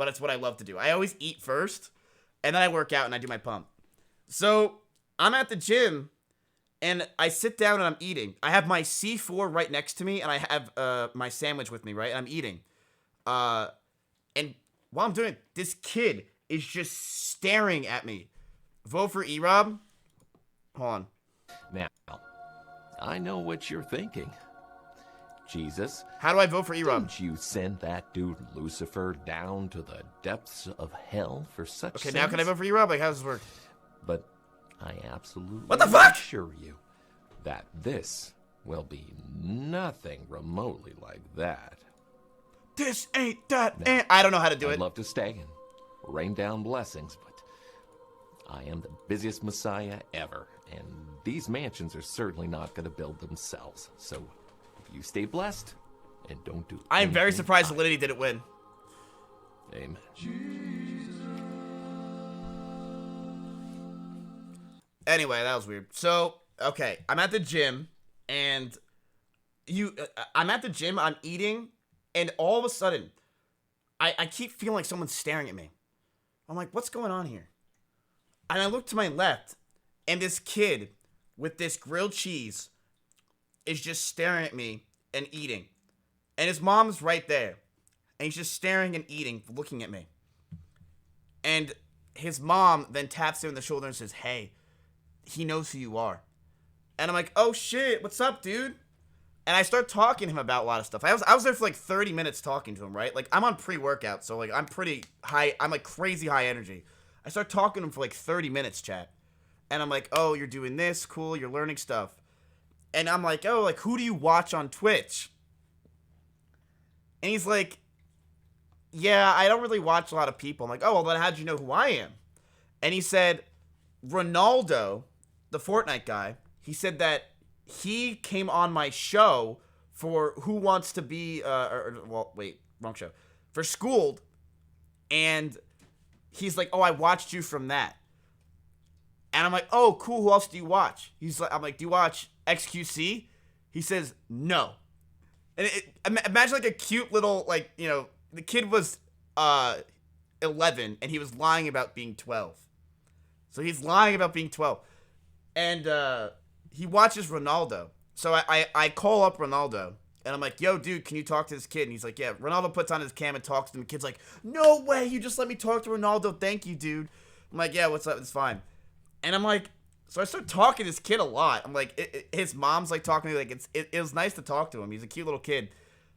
but it's what I love to do. I always eat first, and then I work out and I do my pump. So I'm at the gym, and I sit down and I'm eating. I have my C4 right next to me, and I have my sandwich with me, right? And I'm eating. And while I'm doing it, this kid is just staring at me. Vote for E-Rob? Hold on. Now, I know what you're thinking. Jesus, How do I vote for E-Rob? didn't you send that dude Lucifer down to the depths of hell for such Okay, sins? now can I vote for E-Rob? Like, how does this work? But I absolutely What the fuck? assure you that this will be nothing remotely like that. This ain't that. I don't know how to do I'd it. love to stay and rain down blessings, but I am the busiest Messiah ever, and these mansions are certainly not going to build themselves. So you stay blessed and don't do I am very anything surprised I- Validity didn't win. Amen. Anyway, that was weird. So, okay, I'm at the gym, and I'm at the gym, I'm eating, and all of a sudden, I keep feeling like someone's staring at me. I'm like, what's going on here? And I look to my left, and this kid with this grilled cheese is just staring at me and eating. And his mom's right there. And he's just staring and eating, looking at me. And his mom then taps him on the shoulder and says, hey, he knows who you are. And I'm like, oh shit, what's up, dude? And I start talking to him about a lot of stuff. I was there for like 30 minutes talking to him, right? Like, I'm on pre-workout, so like I'm pretty high. I'm like crazy high energy. I start talking to him for like 30 minutes, chat. And I'm like, oh, you're doing this, cool, you're learning stuff. And I'm like, oh, like, who do you watch on Twitch? And he's like, yeah, I don't really watch a lot of people. I'm like, oh, well, then how'd you know who I am? And he said, Ronaldo, the Fortnite guy, he said that he came on my show for Who Wants to Be, well, wait, wrong show, for Schooled, and he's like, oh, I watched you from that. And I'm like, oh, cool, who else do you watch? I'm like, do you watch XQC? He says, no. And imagine like a cute little, like, you know, the kid was 11, and he was lying about being 12. So he's lying about being 12. And he watches Ronaldo. So I call up Ronaldo, and I'm like, yo, dude, can you talk to this kid? And he's like, yeah. Ronaldo puts on his cam and talks to him. The kid's like, no way, you just let me talk to Ronaldo. Thank you, dude. I'm like, yeah, what's up? It's fine. And I'm like, so I start talking to this kid a lot. I'm like, his mom's like talking to me. Like, it was nice to talk to him. He's a cute little kid.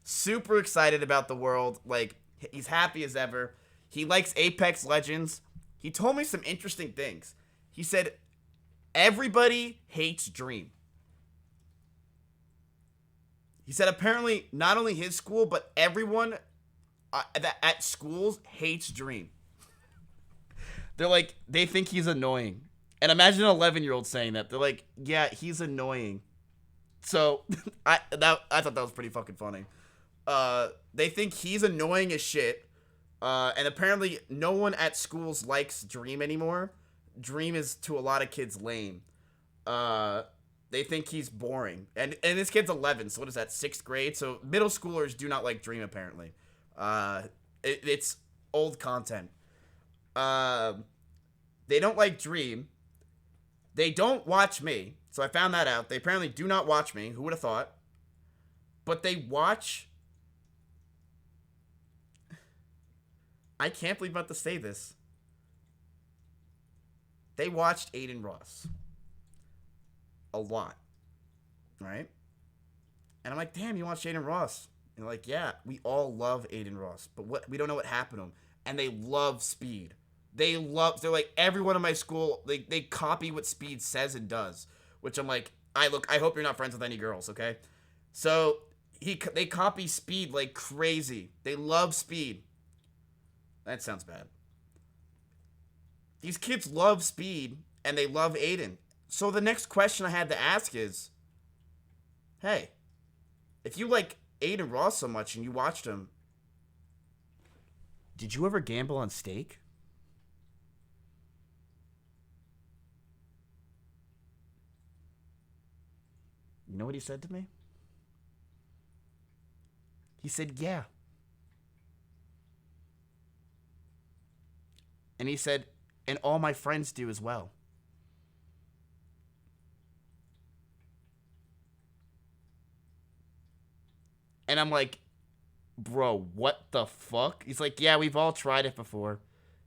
Super excited about the world. Like, he's happy as ever. He likes Apex Legends. He told me some interesting things. He said, everybody hates Dream. He said apparently not only his school, but everyone at schools hates Dream. They're like, they think he's annoying. And imagine an 11-year-old saying that. They're like, yeah, he's annoying. So I thought that was pretty fucking funny. They think he's annoying as shit. And apparently no one at schools likes Dream anymore. Dream is to a lot of kids lame. They think he's boring. And this kid's 11, so what is that, 6th grade? So middle schoolers do not like Dream, apparently. It's old content. They don't like Dream. They don't watch me. So I found that out. They apparently do not watch me. Who would have thought? But they watch... I can't believe I'm about to say this. They watched Adin Ross. A lot. Right? And I'm like, damn, you watch Adin Ross? And they're like, yeah, we all love Adin Ross. But we don't know what happened to him. And they love Speed. They're like, everyone in my school, they copy what Speed says and does. Which I'm like, I hope you're not friends with any girls, okay? So, they copy Speed like crazy. They love Speed. That sounds bad. These kids love Speed, and they love Adin. So the next question I had to ask is, hey, if you like Adin Ross so much and you watched him, did you ever gamble on stake? You know what he said to me? He said, yeah. And he said, and all my friends do as well. And I'm like, bro, what the fuck? He's like, yeah, we've all tried it before.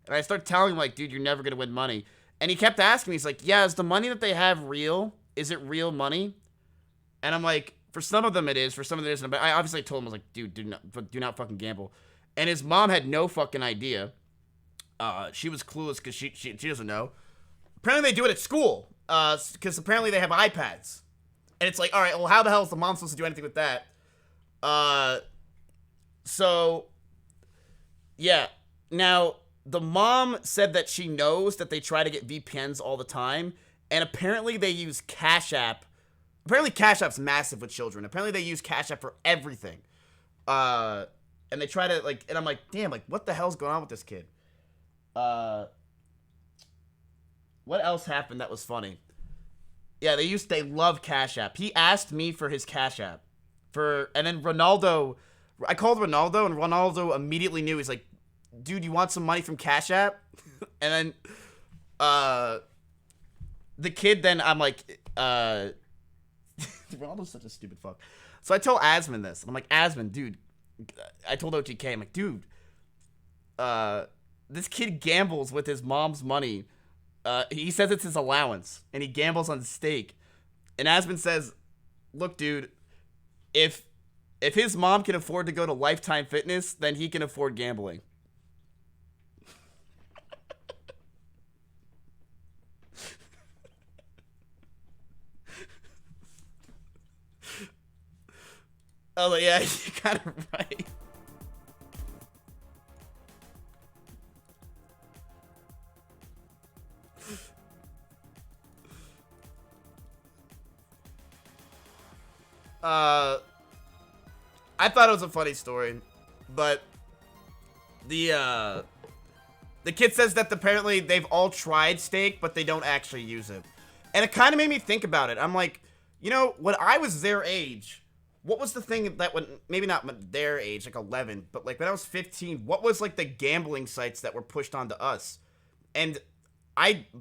And I start telling him, like, dude, you're never going to win money. And he kept asking me, he's like, yeah, is the money that they have real? Is it real money? And I'm like, for some of them it is, for some of them it isn't. But I obviously told him, I was like, dude, do not fucking gamble. And his mom had no fucking idea. She was clueless because she doesn't know. Apparently they do it at school. Because apparently they have iPads. And it's like, all right, well, how the hell is the mom supposed to do anything with that? So, yeah. Now, the mom said that she knows that they try to get VPNs all the time. And apparently they use Cash App. Apparently Cash App's massive with children. Apparently they use Cash App for everything. And they try to, like, and I'm like, damn, like, what the hell's going on with this kid? What else happened that was funny? Yeah, they love Cash App. He asked me for his Cash App. And then Ronaldo, I called Ronaldo, and Ronaldo immediately knew. He's like, dude, you want some money from Cash App? And then, the kid then, I'm like, Ronaldo's such a stupid fuck. So I tell Asmund this. I'm like, Asmund, dude, I told OTK, I'm like, dude, this kid gambles with his mom's money. He says it's his allowance, and he gambles on steak. And Asmund says, look, dude, if his mom can afford to go to Lifetime Fitness, then he can afford gambling. Oh, yeah, you're kind of right. I thought it was a funny story, but the kid says that apparently they've all tried steak, but they don't actually use it. And it kind of made me think about it. I'm like, you know, when I was their age, what was the thing that when, maybe not their age, like 11, but like when I was 15, what was like the gambling sites that were pushed onto us? And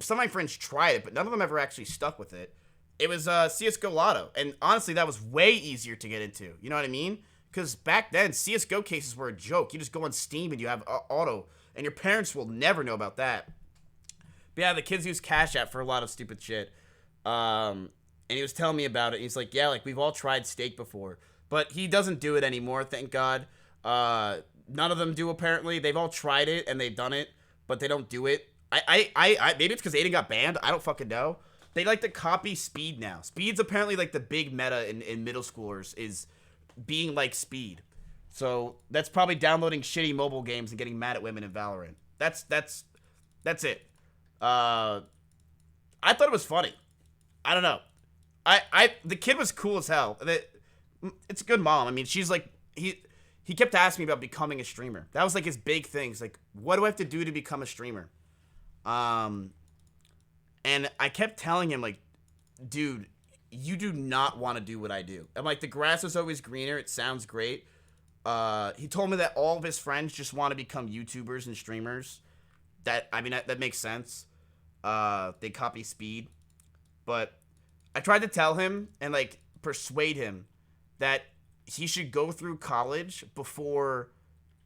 some of my friends tried it, but none of them ever actually stuck with it. It was CSGO Lotto. And honestly, that was way easier to get into. You know what I mean? Because back then, CSGO cases were a joke. You just go on Steam and you have auto. And your parents will never know about that. But yeah, the kids use Cash App for a lot of stupid shit. And he was telling me about it. He's like, yeah, like we've all tried steak before. But he doesn't do it anymore, thank God. None of them do, apparently. They've all tried it and they've done it, but they don't do it. Maybe it's because Adin got banned. I don't fucking know. They like to copy Speed now. Speed's apparently like the big meta in middle schoolers is being like Speed. So that's probably downloading shitty mobile games and getting mad at women in Valorant. That's it. I thought it was funny. I don't know. The kid was cool as hell. It's a good mom. I mean, she's like, he kept asking me about becoming a streamer. That was like his big thing. He's like, what do I have to do to become a streamer? And I kept telling him, like, dude, you do not want to do what I do. I'm like, the grass is always greener. It sounds great. He told me that all of his friends just want to become YouTubers and streamers. That makes sense. They copy Speed. But I tried to tell him and, like, persuade him that he should go through college before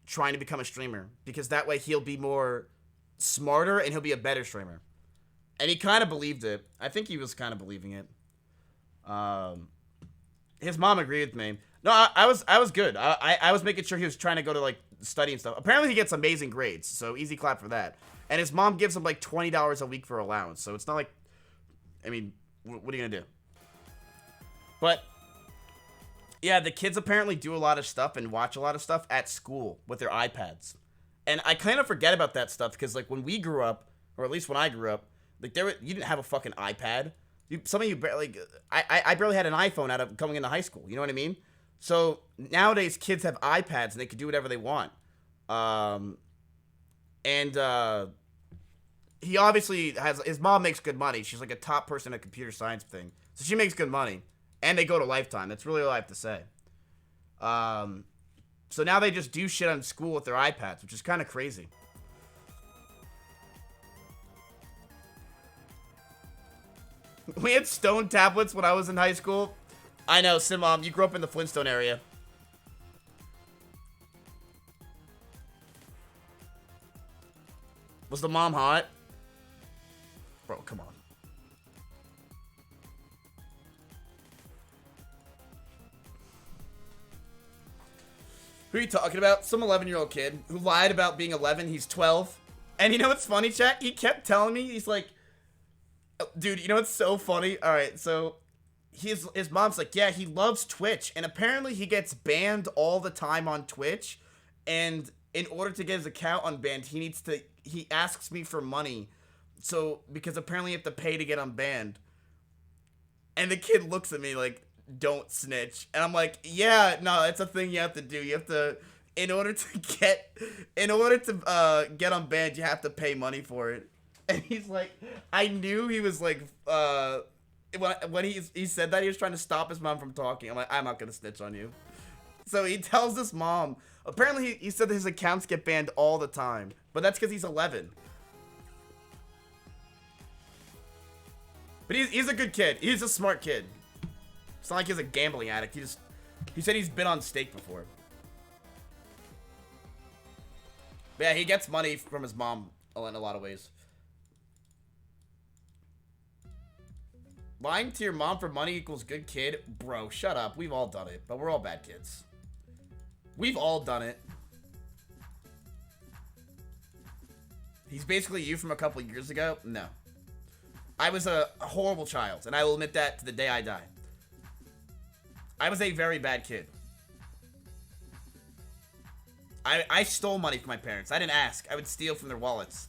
trying to become a streamer. Because that way he'll be more smarter and he'll be a better streamer. And he kind of believed it. I think he was kind of believing it. His mom agreed with me. No, I was good. I was making sure he was trying to go to, like, study and stuff. Apparently he gets amazing grades, so easy clap for that. And his mom gives him, like, $20 a week for allowance, so it's not like, I mean, what are you gonna do? But, yeah, the kids apparently do a lot of stuff and watch a lot of stuff at school with their iPads. And I kind of forget about that stuff, because, like, when we grew up, or at least when I grew up, like, you didn't have a fucking iPad. Some of you, like, I barely had an iPhone out of coming into high school. You know what I mean? So nowadays, kids have iPads and they can do whatever they want. He obviously his mom makes good money. She's like a top person at computer science thing, so she makes good money. And they go to Lifetime. That's really all I have to say. So now they just do shit on school with their iPads, which is kind of crazy. We had stone tablets when I was in high school. I know, Simom, you grew up in the Flintstone area. Was the mom hot? Bro, come on. Who are you talking about? Some 11-year-old kid who lied about being 11. He's 12. And you know what's funny, chat? He kept telling me, he's like, dude, you know what's so funny? All right, so his mom's like, yeah, he loves Twitch. And apparently he gets banned all the time on Twitch. And in order to get his account unbanned, he asks me for money. So, because apparently you have to pay to get unbanned. And the kid looks at me like, don't snitch. And I'm like, yeah, no, it's a thing you have to do. You have to, in order to get unbanned, you have to pay money for it. And he's like, I knew he was like, when he said that, he was trying to stop his mom from talking. I'm like, I'm not gonna snitch on you. So he tells his mom, apparently he said that his accounts get banned all the time, but that's because he's 11. But he's a good kid. He's a smart kid. It's not like he's a gambling addict. He said he's been on stake before. But yeah, he gets money from his mom in a lot of ways. Lying to your mom for money equals good kid? Bro, shut up. We've all done it, but we're all bad kids. We've all done it. He's basically you from a couple years ago? No. I was a horrible child, and I will admit that to the day I die. I was a very bad kid. I stole money from my parents. I didn't ask. I would steal from their wallets.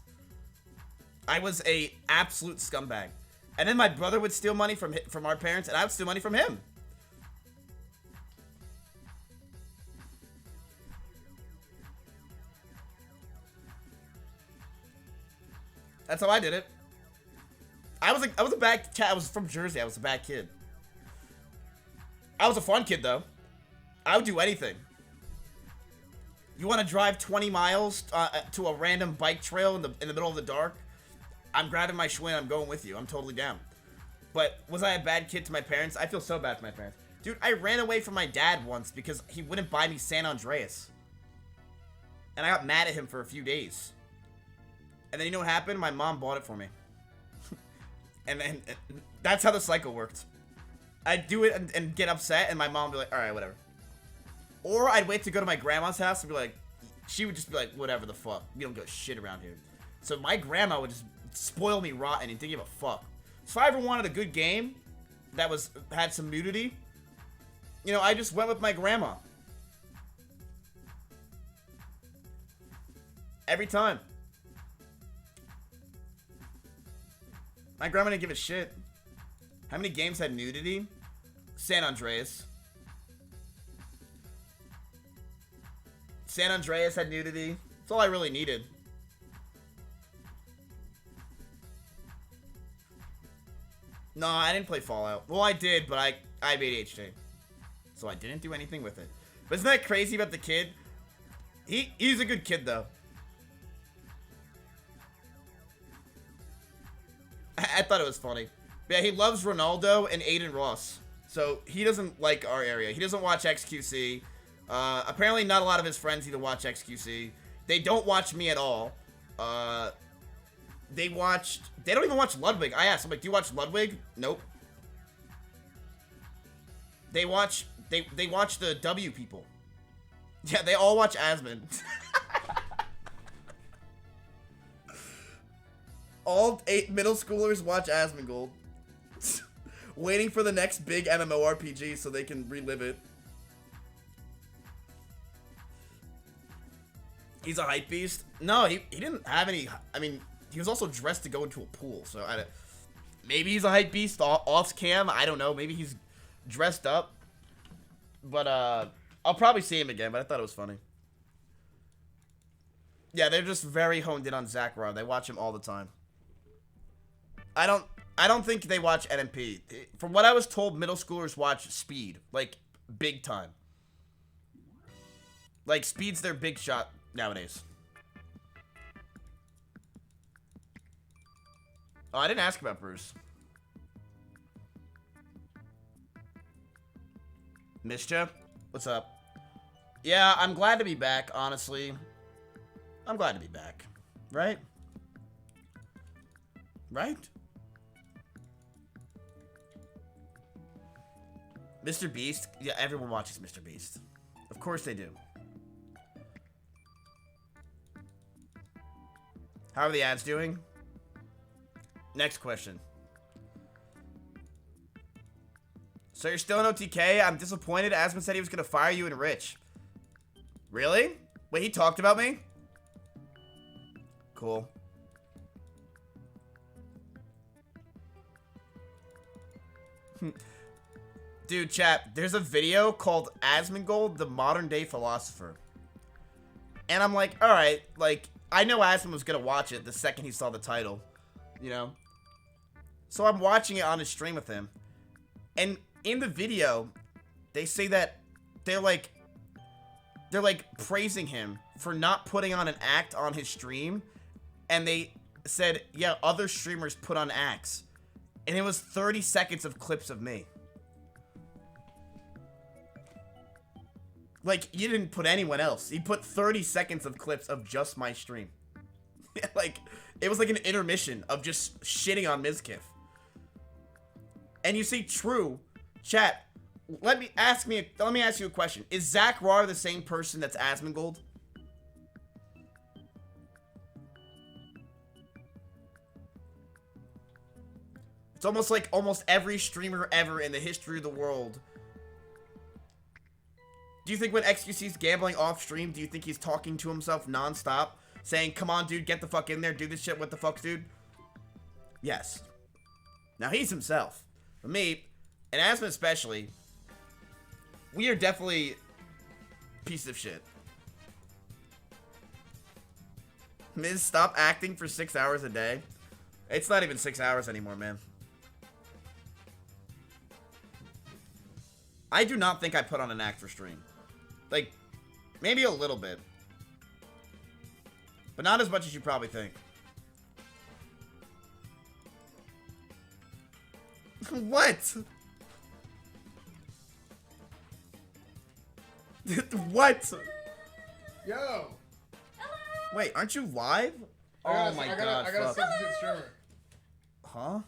I was a absolute scumbag. And then my brother would steal money from our parents, and I would steal money from him. That's how I did it. I was a bad cat. I was from Jersey. I was a bad kid. I was a fun kid though. I would do anything. You want to drive 20 miles to a random bike trail in the middle of the dark? I'm grabbing my Schwinn. I'm going with you. I'm totally down. But was I a bad kid to my parents? I feel so bad for my parents. Dude, I ran away from my dad once because he wouldn't buy me San Andreas. And I got mad at him for a few days. And then you know what happened? My mom bought it for me. and that's how the cycle worked. I'd do it and get upset, and my mom would be like, alright, whatever. Or I'd wait to go to my grandma's house and be like, she would just be like, whatever the fuck. We don't go shit around here. So my grandma would just spoil me rotten and didn't give a fuck. So if I ever wanted a good game that had some nudity, you know, I just went with my grandma. Every time. My grandma didn't give a shit. How many games had nudity? San Andreas. San Andreas had nudity. That's all I really needed. No, I didn't play Fallout. Well, I did, but I have ADHD. So I didn't do anything with it. But isn't that crazy about the kid? He's a good kid, though. I thought it was funny. But yeah, he loves Ronaldo and Adin Ross. So he doesn't like our area. He doesn't watch XQC. Apparently not a lot of his friends either watch XQC. They don't watch me at all. They don't even watch Ludwig. I asked, I'm like, do you watch Ludwig? Nope. They watch the W people. Yeah, they all watch Asmund. All 8 middle schoolers watch Asmongold. Waiting for the next big MMORPG so they can relive it. He's a hype beast? No, he didn't have any. I mean, he was also dressed to go into a pool, so maybe he's a hype beast off cam. I don't know. Maybe he's dressed up. But I'll probably see him again. But I thought it was funny. Yeah, they're just very honed in on Zacharon. They watch him all the time. I don't think they watch NMP. From what I was told, middle schoolers watch Speed, like big time. Like Speed's their big shot nowadays. Oh, I didn't ask about Bruce. Mischa, what's up? Yeah, I'm glad to be back, honestly. I'm glad to be back. Right? Right? Mr. Beast? Yeah, everyone watches Mr. Beast. Of course they do. How are the ads doing? Next question. So you're still in OTK? I'm disappointed. Asmund said he was going to fire you and Rich. Really? Wait, he talked about me? Cool. Dude, chat, there's a video called Asmongold, the modern day philosopher. And I'm like, alright, like, I know Asmund was gonna watch it the second he saw the title, you know? So I'm watching it on his stream with him. And in the video, they say that they're like praising him for not putting on an act on his stream. And they said, yeah, other streamers put on acts. And it was 30 seconds of clips of me. Like, you didn't put anyone else. You put 30 seconds of clips of just my stream. Like, it was like an intermission of just shitting on Mizkif. And you see, true, chat, let me ask you a question. Is Zach Rar the same person that's Asmongold? It's almost like almost every streamer ever in the history of the world. Do you think when XQC's gambling off stream, do you think he's talking to himself nonstop? Saying, come on, dude, get the fuck in there, do this shit, what the fuck, dude? Yes. Now, he's himself. For me, and Aspen especially, we are definitely pieces of shit. Miz, stop acting for 6 hours a day. It's not even 6 hours anymore, man. I do not think I put on an act for stream. Like, maybe a little bit. But not as much as you probably think. What? What? Yo! Wait, aren't you live? Oh my god, I got a fuck. substitute streamer. Huh?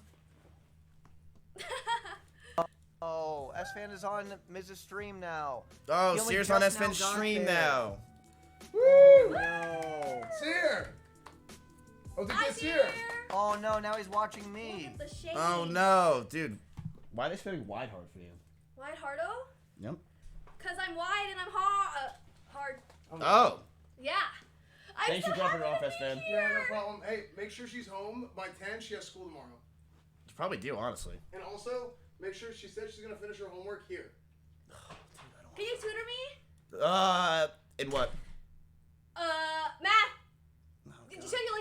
Oh, S-Fan is on Miz's stream now. Oh, He only Sears on just S-Fan's now got stream there. now. Woo! No. Seer! Oh, the Hi, kid's dear. here! Oh no, now he's watching me. Look at the shade. Oh no, dude. Why are they spinning wide hard for you? Wide hardo? Yep. Cause I'm wide and I'm hard. Oh. Yeah. I'm Thanks so for dropping her happy off, to be S-Fan. here. Yeah, no problem. Hey, make sure she's home by 10. She has school tomorrow. You probably do, honestly. And also, make sure she said she's gonna finish her homework here. Can you tutor me? In what? Math. Oh, Did you God. say you